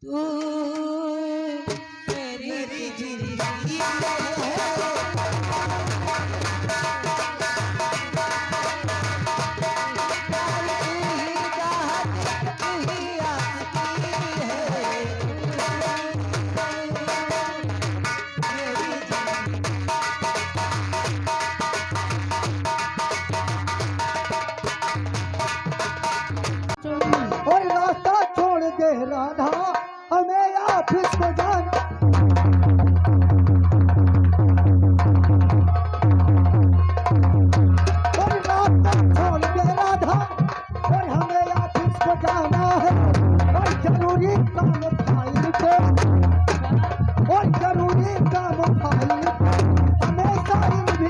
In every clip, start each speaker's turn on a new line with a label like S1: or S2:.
S1: तू मेरी जिंदगी है।
S2: और रास्ता छोड़ दे राधा, हमें ऑफिस को जाना। और रास्ता छोड़ दे राधा, और हमें ऑफिस को जाना है। और जरूरी काम फाइल पे, और जरूरी काम फाइल पे हमें साइन भी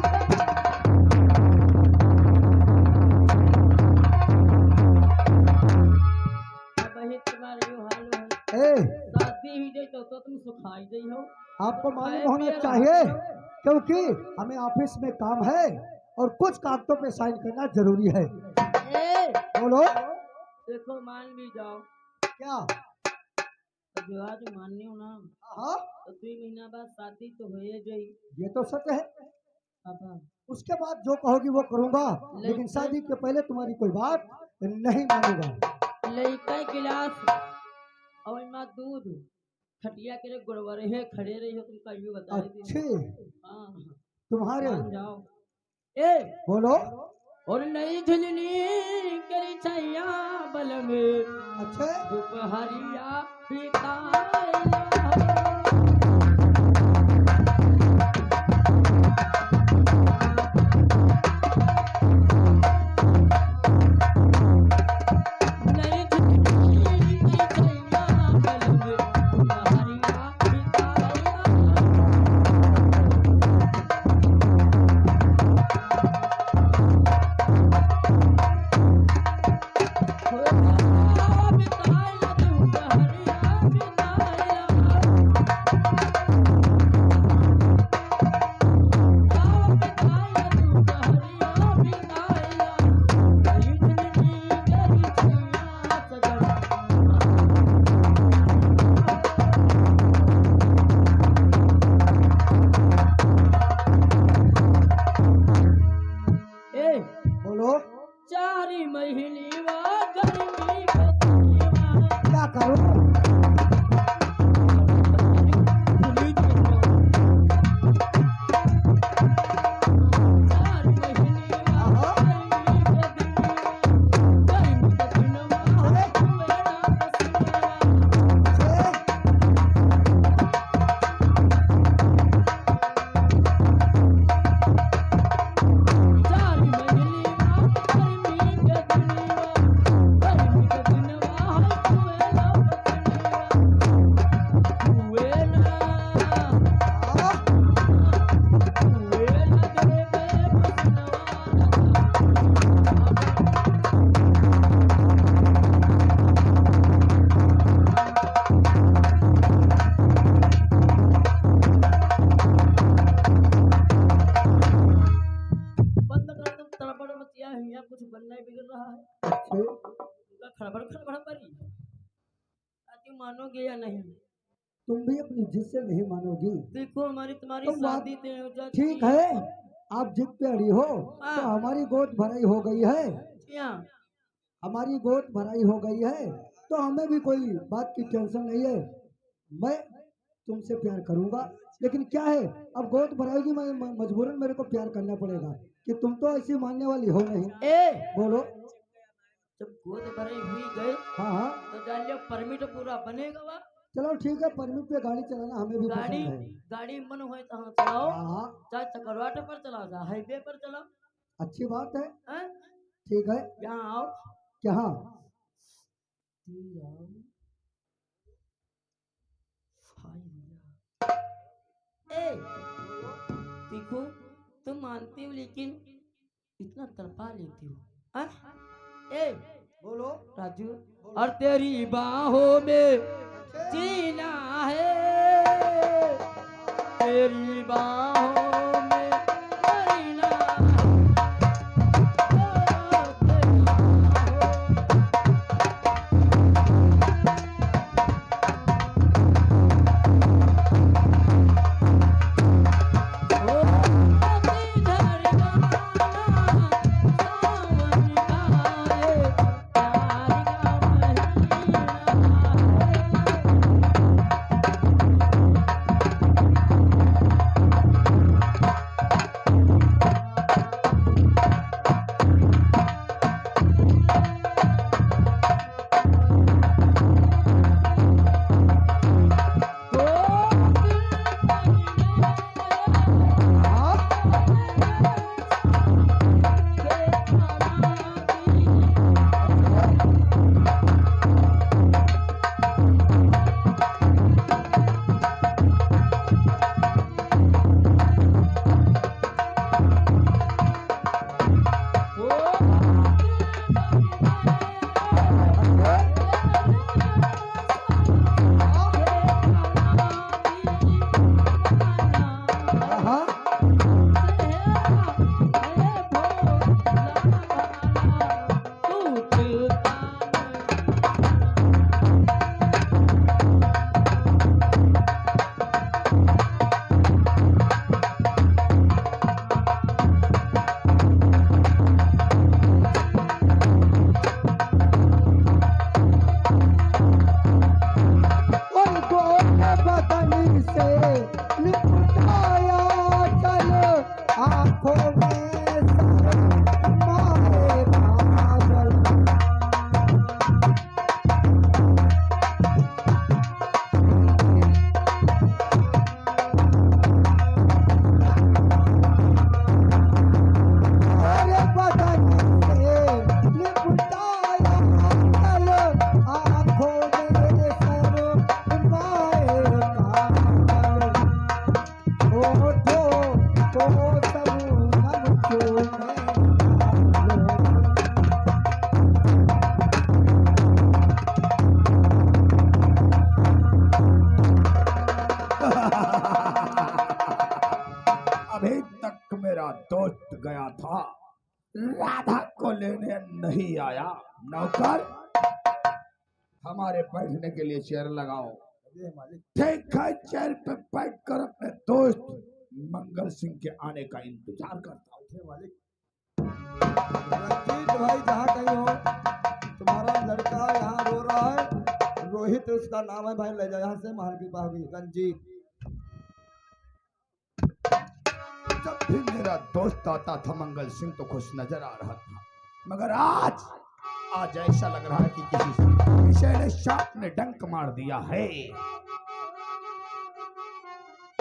S3: शादी हुई जाए तो तुम सुखाई गई हो।
S2: आपको मालूम होना चाहिए, क्योंकि हमें ऑफिस में काम है और कुछ कागजों पे साइन करना जरूरी है। बोलो।
S3: देखो मान भी जाओ,
S2: क्या
S3: जो आज माननी हो ना,
S2: हाँ,
S3: तो 2 महीना बाद शादी तो हो जाए।
S2: ये तो सच है।
S3: पापा
S2: उसके बाद जो कहोगी वो करूंगा, लेकिन शादी के पहले तुम्हारी कोई बात नहीं मानूंगा।
S3: लड़का गिलास और माँ दूध खटिया के गुड़वरे है खड़े रही हो, तुम कहीं बता
S2: अच्छे
S3: हाँ
S2: तुम्हारे।
S3: मान जाओ। ए
S2: बोलो।
S3: और नई झुलनी करी छैया बल में
S2: अच्छे
S3: दोपहरिया बिताया।
S2: बोलो।
S3: 4 महीने गर्मी
S2: क्या करूं?
S3: कुछ बनना बिगड़ रहा है। खड़बड़ खड़बड़ परी तुम मानोगे या नहीं?
S2: तुम भी अपनी जिद से नहीं मानोगी।
S3: देखो हमारी तुम्हारी
S2: तुम बात
S3: शादी
S2: ठीक है, आप जिद पे अड़ी हो तो हमारी गोद भराई हो गई है। हमारी गोद भराई हो गई है तो हमें भी कोई बात की टेंशन नहीं है। मैं तुमसे प्यार करूंगा, लेकिन क्या है, अब गोद भराएगी मैं मजबूरन मेरे को प्यार करना पड़ेगा, कि तुम तो ऐसी मानने वाली हो नहीं। बोलो।
S3: जब गोद भराई हुई गए
S2: हाँ
S3: तो जान लियो परमिट पूरा बनेगा वा।
S2: चलो ठीक है, परमिट पे गाड़ी चलाना हमें भी
S3: गाड़ी
S2: पसंद है।
S3: गाड़ी मन हो तो हाँ चलाओ,
S2: हाँ
S3: चाहे चकरवाट पर चलाओ चाहे हाईवे पर चलाओ।
S2: अच्छी बात है।
S3: हैं?
S2: ठीक है,
S3: यहाँ आओ।
S2: क्या?
S3: देखो तुम मानती हो लेकिन इतना तड़पा लेती हो।
S2: बोलो।
S3: राजू, और तेरी बाहों में जीना है, तेरी बाहों में मरना है।
S4: राधा को लेने नहीं आया। नौकर, हमारे बैठने के लिए चेयर लगाओ। ठीक है, चेयर पे बैठ कर अपने दोस्त मंगल सिंह के आने का इंतजार करता हूँ।
S2: रंजीत भाई जहाँ कहीं हो, तुम्हारा लड़का यहाँ रो रहा है, रोहित उसका नाम है भाई, ले जाओ यहाँ से, महान की होगी। रंजीत,
S4: जब भी मेरा दोस्त आता था मंगल सिंह तो खुश नजर आ रहा था, मगर आज ऐसा लग रहा है कि किसी ने सांप ने डंक मार दिया है।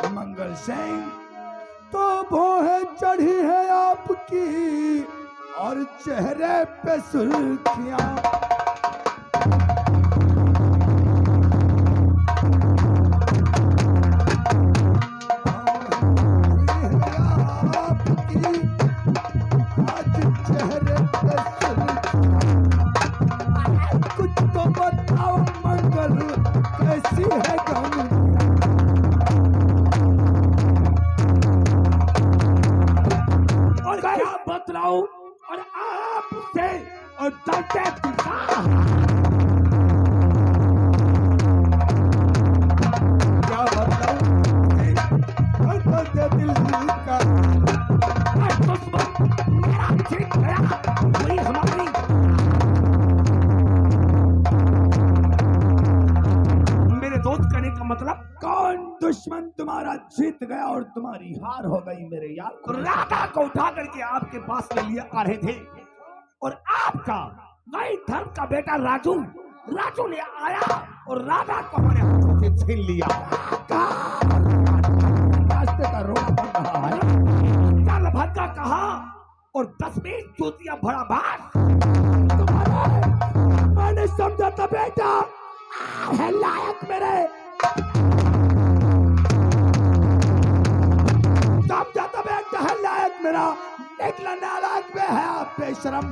S4: मंगल सिंह,
S2: तो भौहें चढ़ी है आपकी और चेहरे पे सुर्खियां, कुछ तो बताओ मंगल, कैसी है गम?
S4: और क्या बतलाऊं, और आपसे और डरते
S2: क्या बताऊं दिल का?
S4: मेरा ठीक गया, वही हमारी मेरे दोस्त कहने का मतलब, कौन दुश्मन तुम्हारा जीत गया और तुम्हारी हार हो गई मेरे यार। राधा को उठा करके आपके पास ले लिए आ रहे थे, और आपका नई धर्म का बेटा राजू ने आया और राधा को हमारे हाथों से छीन लिया। रास्ते का रोड बन रहा है, कल भद्दा कहा और 10-20 चूतियां भरा बात। मैंने समझा था बेटा है लायक मेरे, समझा था बेटा है लायक मेरा, निकला नालायक में है आप बेशरम।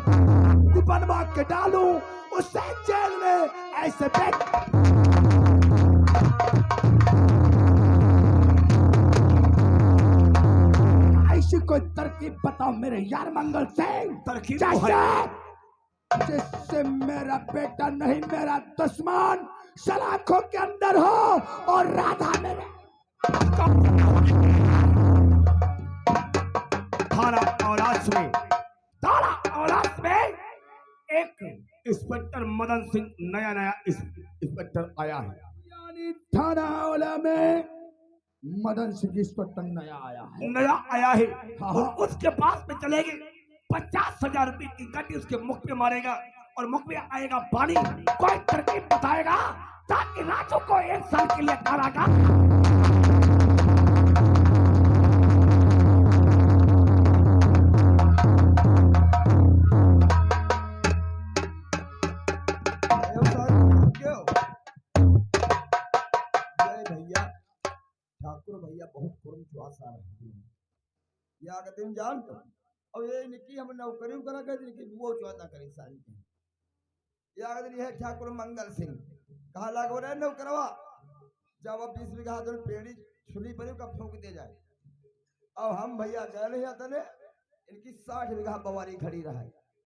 S4: बनवा के डालूं उसे जेल में, ऐसे ऐसी कोई तरकीब बताओ मेरे यार मंगल सिंह। तरकीब जिससे मेरा बेटा नहीं, मेरा दुश्मन सलाखों के अंदर हो और राधा मेरे। थाना औलाद में एक इंस्पेक्टर मदन सिंह नया इंस्पेक्टर आया है, यानी थाना औला में मदन सिंह इंस्पेक्टर नया आया है। हाँ। उसके पास में चलेंगे, 50,000 रुपए की गड्डी उसके मुख पे मारेगा और मुख में आएगा पानी। कोई तरकीब बताएगा ताकि राजू को 1 साल के लिए कारागार।
S2: ठाकुर भैया बहुत कुर्म चुआस आ रहे हैं, या कहते हैं जान तो अब ये निकी हम नौकरी करा कहते हैं कि वो चुआता करी साल के, या कहते हैं ठाकुर मंगल सिंह कहा लागो रे नौकरवा, जब 20 बीघा जो पेड़ी छुली पड़ी का फूंक दे जाए। अब हम भैया गए नहीं आते ने, इनकी 60 बीघा बवारी खड़ी रहा है।